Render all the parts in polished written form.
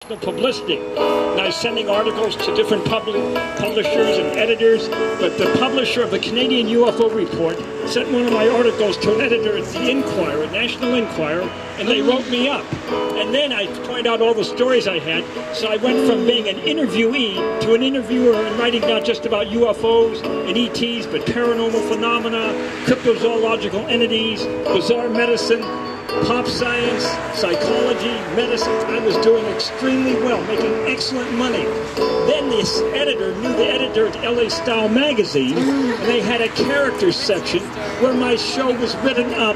The publicity, and I was sending articles to different publishers and editors, but the publisher of the Canadian UFO Report sent one of my articles to an editor at the Inquirer, National Enquirer, and they wrote me up. And then I pointed out all the stories I had, so I went from being an interviewee to an interviewer and writing not just about UFOs and ETs, but paranormal phenomena, cryptozoological entities, bizarre medicine, pop science, psychology, medicine. I was doing extremely well, making excellent money. Then this editor knew the editor at LA Style magazine, and they had a characters section where my show was written up.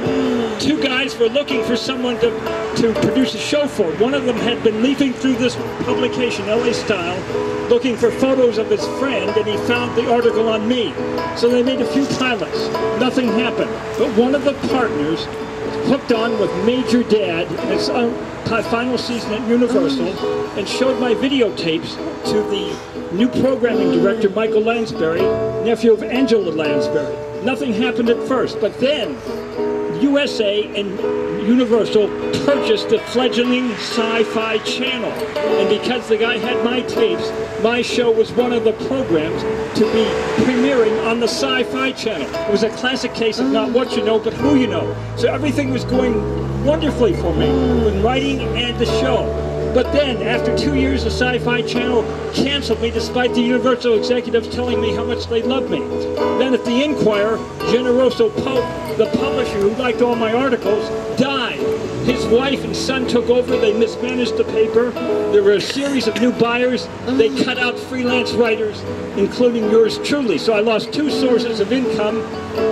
Two guys were looking for someone to produce a show for. One of them had been leafing through this publication, LA Style, looking for photos of his friend, and he found the article on me. So they made a few pilots. Nothing happened. But one of the partners hooked on with Major Dad in its final season at Universal and showed my videotapes to the new programming director, Michael Lansbury, nephew of Angela Lansbury. Nothing happened at first, but then USA and Universal purchased the fledgling Sci-Fi Channel. And because the guy had my tapes, my show was one of the programs to be premiering on the Sci-Fi Channel. It was a classic case of not what you know, but who you know. So everything was going wonderfully for me with writing and the show. But then, after 2 years, the Sci-Fi Channel canceled me despite the Universal executives telling me how much they loved me. Then at the Inquirer, Generoso Pope, the publisher who liked all my articles, died. His wife and son took over. They mismanaged the paper. There were a series of new buyers. They cut out freelance writers, including yours truly. So I lost 2 sources of income,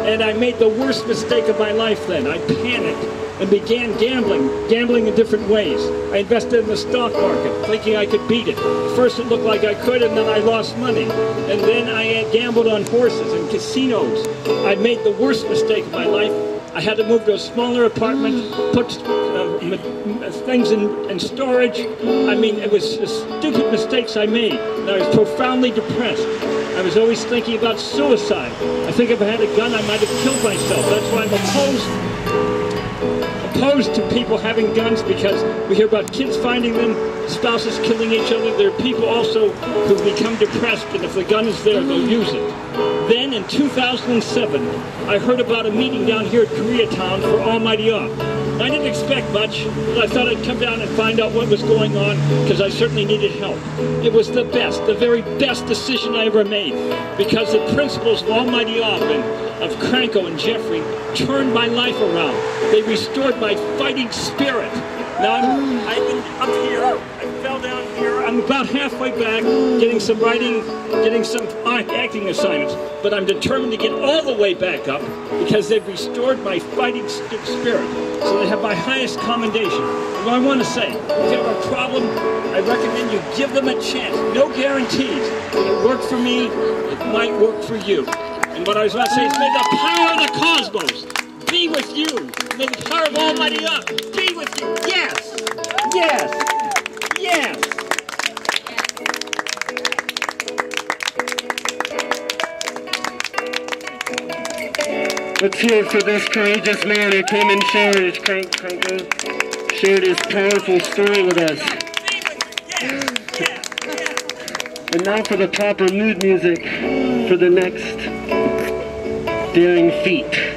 and I made the worst mistake of my life then. I panicked and began gambling in different ways. I invested in the stock market, thinking I could beat it. First it looked like I could, and then I lost money. And then I gambled on horses and casinos. I made the worst mistake of my life. I had to move to a smaller apartment, put things in storage. I mean, it was stupid mistakes I made. And I was profoundly depressed. I was always thinking about suicide. I think if I had a gun, I might have killed myself. That's why I'm opposed to people having guns, because we hear about kids finding them, spouses killing each other. There are people also who become depressed, and if the gun is there, they'll use it. Then in 2007, I heard about a meeting down here at Koreatown for Almighty Opp. I didn't expect much, but I thought I'd come down and find out what was going on, because I certainly needed help. It was the best, the very best decision I ever made, because the principles of Almighty Opp and of Cranko and Jeffrey turned my life around. They restored my fighting spirit. Now I've been up here, I fell down here, I'm about halfway back, getting some writing, getting some acting assignments, but I'm determined to get all the way back up because they've restored my fighting spirit. So they have my highest commendation. And what I want to say, if you have a problem, I recommend you give them a chance. No guarantees. It worked for me, it might work for you. And what I was about to say is, may the power of the cosmos be with you. May the power of Almighty Opp be with you. Yes! Yes! Yes! Let's hear it for this courageous man who came and shared his powerful story with us. And now for the proper mood music for the next daring feat.